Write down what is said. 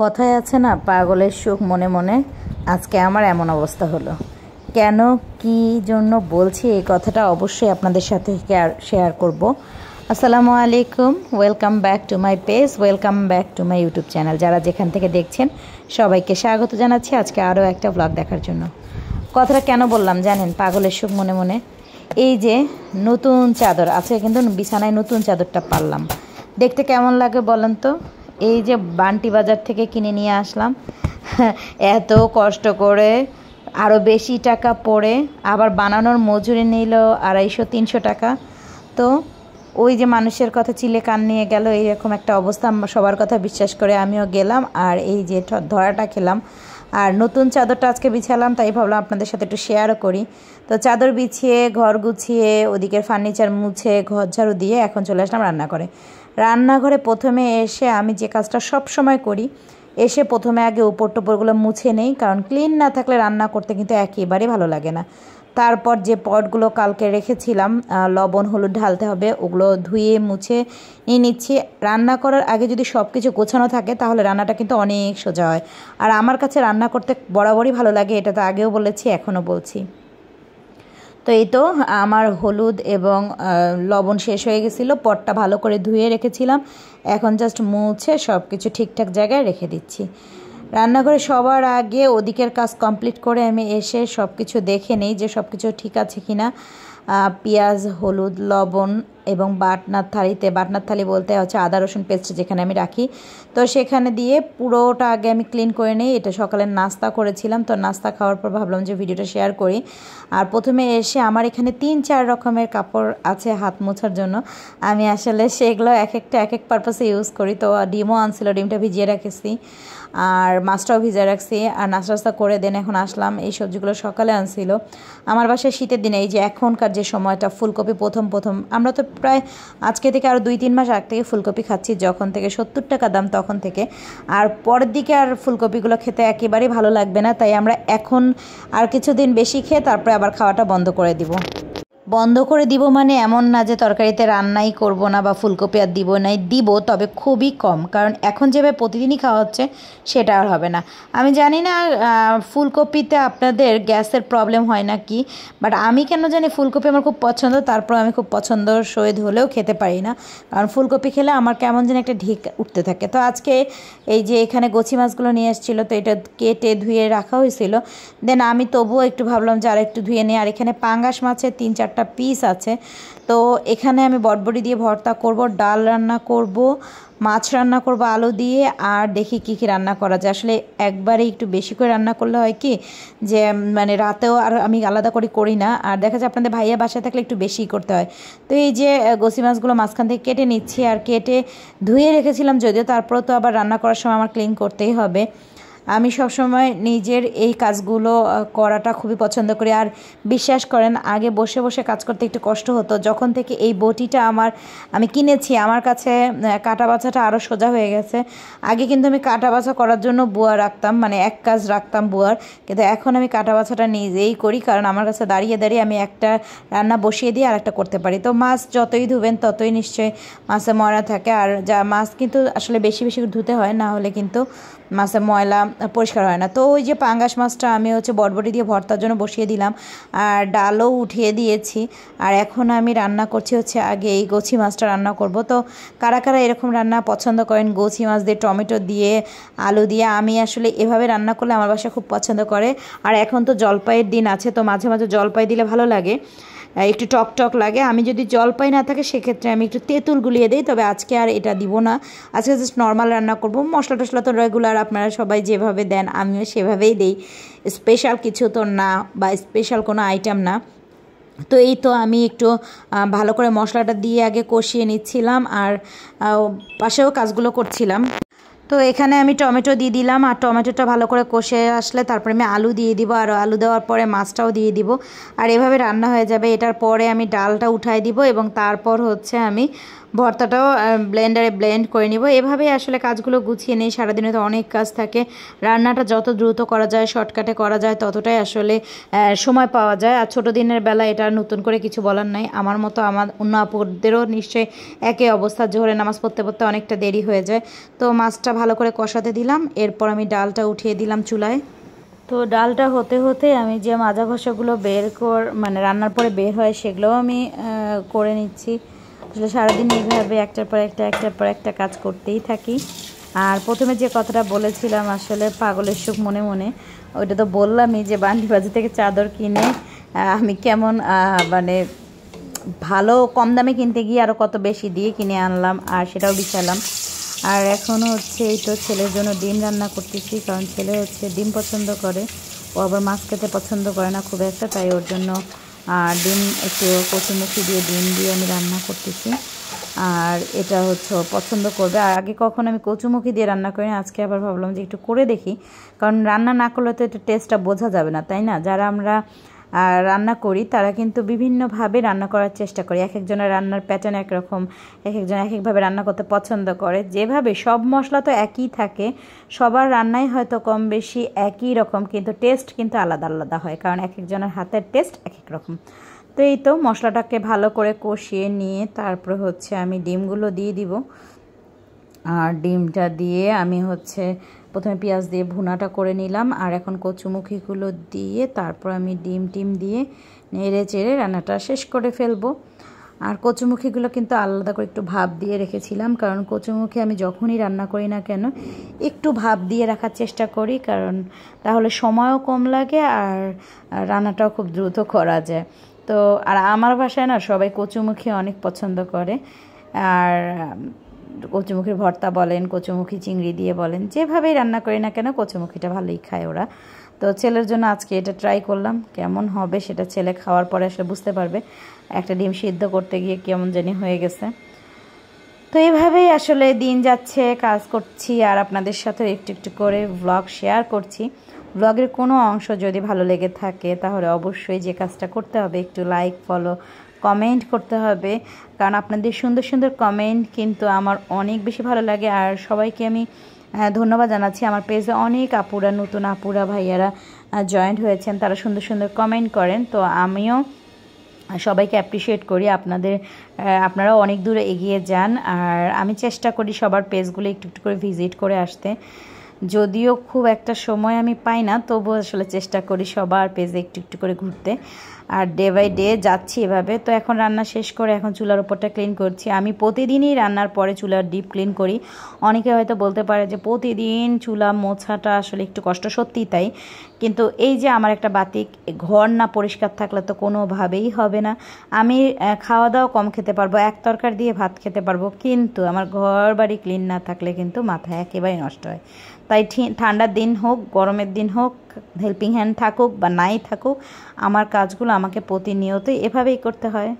কথায় আছে না, পাগলের সুখ মনে মনে। আজকে আমার এমন অবস্থা হলো কেন, কি জন্য বলছি এই কথাটা অবশ্যই আপনাদের সাথে শেয়ার করব। আসসালামু আলাইকুম, welcome back to my page, welcome back to my YouTube channel. যারা যেখান থেকে দেখছেন সবাইকে স্বাগত জানাচ্ছি আজকে আরও একটা ব্লগ দেখার জন্য। কথাটা কেন বললাম জানেন, পাগলের সুখ মনে মনে। এই যে নতুন চাদর আছে, কিন্তু বিছানায় নতুন চাদরটা পারলাম, দেখতে কেমন লাগে বলেন তো। এই যে বান্টি বাজার থেকে কিনে নিয়ে আসলাম, এত কষ্ট করে, আরও বেশি টাকা পড়ে, আবার বানানোর মজুরি নিল 250-300 টাকা। তো ওই যে মানুষের কথা চিলে কান নিয়ে গেল, এইরকম একটা অবস্থা। সবার কথা বিশ্বাস করে আমিও গেলাম, আর এই যে ধরাটা খেলাম। আর নতুন চাদরটা আজকে বিছালাম, তাই ভাবলাম আপনাদের সাথে একটু শেয়ারও করি। তো চাদর বিছিয়ে, ঘর গুছিয়ে, ওদিকের ফার্নিচার মুছে, ঘর ঝাড়ু দিয়ে এখন চলে আসলাম রান্নাঘরে। রান্নাঘরে প্রথমে এসে আমি যে কাজটা সব সময় করি, এসে প্রথমে আগে উপর টোপরগুলো মুছে নেই, কারণ ক্লিন না থাকলে রান্না করতে কিন্তু একেবারেই ভালো লাগে না। তারপর যে পটগুলো কালকে রেখেছিলাম লবণ হলুদ ঢালতে হবে, ওগুলো ধুয়ে মুছে নিয়ে নিচ্ছি। রান্না করার আগে যদি সব কিছু গোছানো থাকে তাহলে রান্নাটা কিন্তু অনেক সোজা হয়। আর আমার কাছে রান্না করতে বরাবরই ভালো লাগে, এটা তো আগেও বলেছি, এখনও বলছি। তো এই তো আমার হলুদ এবং লবণ শেষ হয়ে গেছিলো, পটটা ভালো করে ধুয়ে রেখেছিলাম, এখন জাস্ট মুছে সব কিছু ঠিকঠাক জায়গায় রেখে দিচ্ছি। রান্নাঘরে সবার আগে ওদিকের কাজ কমপ্লিট করে আমি এসে সব কিছু দেখে নিই যে সব কিছু ঠিক আছে কি না। পেঁয়াজ, হলুদ, লবণ এবং বাটনার থালি বলতে হচ্ছে আদা রসুন পেস্ট যেখানে আমি রাখি, তো সেখানে দিয়ে পুরোটা আগে আমি ক্লিন করে নিই। এটা সকালে নাস্তা করেছিলাম, তো নাস্তা খাওয়ার পর ভাবলাম যে ভিডিওটা শেয়ার করি। আর প্রথমে এসে আমার এখানে 3-4 রকমের কাপড় আছে হাত মোছার জন্য, আমি আসলে সেগুলো এক একটা এক এক পারপাসে ইউজ করি। তো ডিমও আনছিল, ডিমটা ভিজিয়ে রেখেছি, আর মাছটাও ভিজিয়ে রাখছি, আর নাস্তা করে দেন এখন আসলাম। এই সবজিগুলো সকালে আনছিল আমার বাসায় শীতের দিনে। এই যে এখনকার যে সময়টা, ফুলকপি প্রথম আমরা তো প্রায় আজকে থেকে আরও 2-3 মাস আগ থেকে ফুলকপি খাচ্ছি, যখন থেকে 70 টাকা দাম তখন থেকে। আর পরের দিকে আর ফুলকপিগুলো খেতে একেবারেই ভালো লাগবে না, তাই আমরা এখন আর কিছুদিন বেশি খেয়ে তারপরে আবার খাওয়াটা বন্ধ করে দিব। মানে এমন না যে তরকারিতে রান্নাই করব না বা ফুলকপি আর দিব, তবে খুবই কম, কারণ এখন যেভাবে প্রতিদিনই খাওয়া হচ্ছে সেটা আর হবে না। আমি জানি না ফুলকপিতে আপনাদের গ্যাসের প্রবলেম হয় না কি, বাট আমি কেন জানি ফুলকপি আমার খুব পছন্দ, তারপর আমি খুব পছন্দ সহিত হলেও খেতে পারি না, কারণ ফুলকপি খেলে আমার কেমন যেন একটা ঢিক উঠতে থাকে। তো আজকে এই যে এখানে গছি মাছগুলো নিয়ে এসেছিলো, তো এটা কেটে ধুয়ে রাখা হয়েছিল। দেন আমি তবুও একটু ভাবলাম যে আর একটু ধুয়ে নিই। আর এখানে পাঙ্গাস মাছের 3-4টা পিস আছে, তো এখানে আমি বটবটি দিয়ে ভর্তা করব, ডাল রান্না করব, মাছ রান্না করব আলু দিয়ে, আর দেখি কি কি রান্না করা যায়। আসলে একবারে একটু বেশি করে রান্না করলে হয় কি যে মানে রাতেও আর আমি আলাদা করে করি না, আর দেখা যায় আপনাদের ভাইয়া বাসায় থাকলে একটু বেশি করতে হয়। তো এই যে গছি মাছগুলো মাঝখান থেকে কেটে নিচ্ছি, আর কেটে ধুয়ে রেখেছিলাম যদিও, তারপরেও তো আবার রান্না করার সময় আমার ক্লিন করতেই হবে। আমি সবসময় নিজের এই কাজগুলো করাটা খুবই পছন্দ করি। আর বিশ্বাস করেন, আগে বসে বসে কাজ করতে একটু কষ্ট হতো, যখন থেকে এই বটিটা আমি কিনেছি আমার কাছে কাটা বাছাটা আরও সোজা হয়ে গেছে। আগে কিন্তু আমি কাটা বাছা করার জন্য বুয়া রাখতাম, মানে এক কাজ রাখতাম বুয়ার, কিন্তু এখন আমি কাটা বাছাটা নিজেই করি, কারণ আমার কাছে দাঁড়িয়ে দাঁড়িয়ে আমি একটা রান্না বসিয়ে দিয়ে আর একটা করতে পারি। তো মাছ যতই ধুবেন ততই নিশ্চয়ই মাছে ময়লা থাকে, আর মাছ কিন্তু আসলে বেশি বেশি ধুতে হয়, না হলে কিন্তু মাছের ময়লা পরিষ্কার হয় না। তো ওই যে পাঙ্গাস মাছটা আমি বটবটি দিয়ে ভর্তার জন্য বসিয়ে দিলাম, আর ডালও উঠিয়ে দিয়েছি। আর এখন আমি রান্না করছি আগে এই গছি মাছটা রান্না করব। তো কারা কারা এরকম রান্না পছন্দ করেন, গছি মাছ দিয়ে টমেটো দিয়ে আলু দিয়ে? আমি আসলে এভাবে রান্না করলে আমার বাসা খুব পছন্দ করে। আর এখন তো জলপাইয়ের দিন আছে, তো মাঝে মাঝে জলপাই দিলে ভালো লাগে, একটু টক লাগে। আমি যদি জলপাই না থাকে সেক্ষেত্রে আমি একটু তেঁতুল গুলিয়ে দিই, তবে আজকে আর এটা দিব না, আজকে জাস্ট নর্মাল রান্না করব। মশলা টশলা তো রেগুলার আপনারা সবাই যেভাবে দেন আমিও সেভাবেই দিই, স্পেশাল কিছু তো না বা স্পেশাল কোনো আইটেম না। তো এই তো আমি একটু ভালো করে মশলাটা দিয়ে আগে কষিয়ে নিচ্ছিলাম, আর পাশেও কাজগুলো করছিলাম। তো এখানে আমি টমেটো দিয়ে দিলাম, আর টমেটোটা ভালো করে কষে আসলে তারপরে আমি আলু দিয়ে দিব, আর আলু দেওয়ার পরে মাছটাও দিয়ে দিব, আর এভাবে রান্না হয়ে যাবে। এটার পরে আমি ডালটা উঠাই দিব, এবং তারপর আমি ভর্তাটাও ব্লেন্ডারে ব্লেন্ড করে নিব। এভাবেই আসলে কাজগুলো গুছিয়ে নিই। সারাদিনে তো অনেক কাজ থাকে, রান্নাটা যত দ্রুত করা যায়, শর্টকাটে করা যায়, ততটাই আসলে সময় পাওয়া যায়। আর ছোটো দিনের বেলা এটা নতুন করে কিছু বলার নাই। আমার মতো আমার অন্য আপুদেরও নিশ্চয়ই একই অবস্থা, জোহরের নামাজ পড়তে পড়তে অনেকটা দেরি হয়ে যায়। তো মাছটা ভালো করে কষাতে দিলাম, এরপর আমি ডালটা উঠিয়ে দিলাম চুলায়। তো ডালটা হতে হতে আমি যে মাজা ঘষাগুলো মানে রান্নার পরে বের হয় সেগুলোও আমি করে নিচ্ছি। আসলে সারাদিন এইভাবে একটার পর একটা কাজ করতেই থাকি। আর প্রথমে যে কথাটা বলেছিলাম আসলে পাগলের সুখ মনে মনে, ওইটা তো বললামই যে বান্ডি বাজার থেকে চাদর কিনে আমি কেমন মানে ভালো কম দামে কিনতে গিয়ে আরও কত বেশি দিয়ে কিনে আনলাম, আর সেটাও বিছালাম। আর এখনও হচ্ছে এই তো ছেলের জন্য ডিম রান্না করতেছি, কারণ ছেলে হচ্ছে ডিম পছন্দ করে, ও আবার মাছ খেতে পছন্দ করে না খুব একটা, তাই ওর জন্য ডিম একটু কচুমুখি দিয়ে ডিম দিয়ে আমি রান্না করতেছি। আর এটা হচ্ছে পছন্দ করবে। আর আগে কখন আমি কচুমুখি দিয়ে রান্না করি না, আজকে আবার ভাবলাম যে একটু করে দেখি, কারণ রান্না না করলে তো এটা টেস্টটা বোঝা যাবে না, তাই না? যারা আমরা রান্না করি তারা কিন্তু বিভিন্নভাবে রান্না করার চেষ্টা করি। এক একজনের রান্নার প্যাটার্ন একরকম, এক একজন এক একভাবে রান্না করতে পছন্দ করে। যেভাবে সব মশলা তো একই থাকে, সবার রান্নাই হয়তো কম বেশি একই রকম, কিন্তু টেস্ট কিন্তু আলাদা আলাদা হয়, কারণ এক একজনের হাতের টেস্ট এক এক রকম। তো এই তো মশলাটাকে ভালো করে কষিয়ে নিয়ে তারপরে হচ্ছে আমি ডিমগুলো দিয়ে দিব। আর ডিমটা দিয়ে আমি হচ্ছে প্রথমে পেঁয়াজ দিয়ে ভুনাটা করে নিলাম, আর এখন কচুমুখিগুলো দিয়ে তারপর আমি ডিম দিয়ে নেড়ে চেড়ে রান্নাটা শেষ করে ফেলবো। আর কচুমুখিগুলো কিন্তু আলাদা করে একটু ভাপ দিয়ে রেখেছিলাম, কারণ কচুমুখি আমি যখনই রান্না করি না কেন একটু ভাপ দিয়ে রাখার চেষ্টা করি, কারণ তাহলে সময়ও কম লাগে আর রান্নাটাও খুব দ্রুত করা যায়। তো আর আমার বাসায় না সবাই কচুমুখি অনেক পছন্দ করে। আর কচুমুখির ভর্তা বলেন, কচুমুখি চিংড়ি দিয়ে বলেন, যেভাবেই রান্না করি না কেন কচুমুখিটা ভালোই খায় ওরা। তো ছেলের জন্য আজকে এটা ট্রাই করলাম, কেমন হবে সেটা ছেলে খাওয়ার পরে আসলে বুঝতে পারবে। একটা ডিম সিদ্ধ করতে গিয়ে কেমন জানি হয়ে গেছে। তো এইভাবেই আসলে দিন যাচ্ছে, কাজ করছি আর আপনাদের সাথে একটু একটু করে ব্লগ শেয়ার করছি। ব্লগের কোনো অংশ যদি ভালো লেগে থাকে তাহলে অবশ্যই যে কাজটা করতে হবে, একটু লাইক, ফলো, কমেন্ট করতে হবে, কারণ আপনাদের সুন্দর সুন্দর কমেন্ট কিন্তু আমার অনেক বেশি ভালো লাগে। আর সবাইকে আমি ধন্যবাদ জানাচ্ছি। আমার পেজে অনেক আপুরা, নতুন আপুরা, ভাইয়ারা জয়েন্ট হয়েছেন, তারা সুন্দর সুন্দর কমেন্ট করেন। তো আমিও সবাইকে অ্যাপ্রিসিয়েট করি। আপনারাও অনেক দূরে এগিয়ে যান। আর আমি চেষ্টা করি সবার পেজগুলো একটু একটু করে ভিজিট করে আসতে, যদিও খুব একটা সময় আমি পাই না, তবুও আসলে চেষ্টা করি সবার পেজে একটু একটু করে ঘুরতে। আর ডে বাই ডে যাচ্ছি এভাবে। তো এখন রান্না শেষ করে এখন চুলার উপরটা ক্লিন করছি। আমি প্রতিদিনই রান্নার পরে চুলার ডিপ ক্লিন করি। অনেকে হয়তো বলতে পারে যে প্রতিদিন চুলা মোছাটা আসলে একটু কষ্ট, সত্যিই তাই। কিন্তু এই যে আমার একটা বাতিক, ঘর না পরিষ্কার থাকলে তো কোনোভাবেই হবে না। আমি খাওয়া দাওয়া কম খেতে পারবো, এক তরকারি দিয়ে ভাত খেতে পারবো, কিন্তু আমার ঘর বাড়ি ক্লিন না থাকলে কিন্তু মাথা একেবারেই নষ্ট হয়। তাই ঠান্ডার দিন হোক, গরমের দিন হোক, হেল্পিং হ্যান্ড থাকুক বা নাই থাকুক, আমার কাজগুলো আমাকে প্রতিনিয়তই এভাবেই করতে হয়।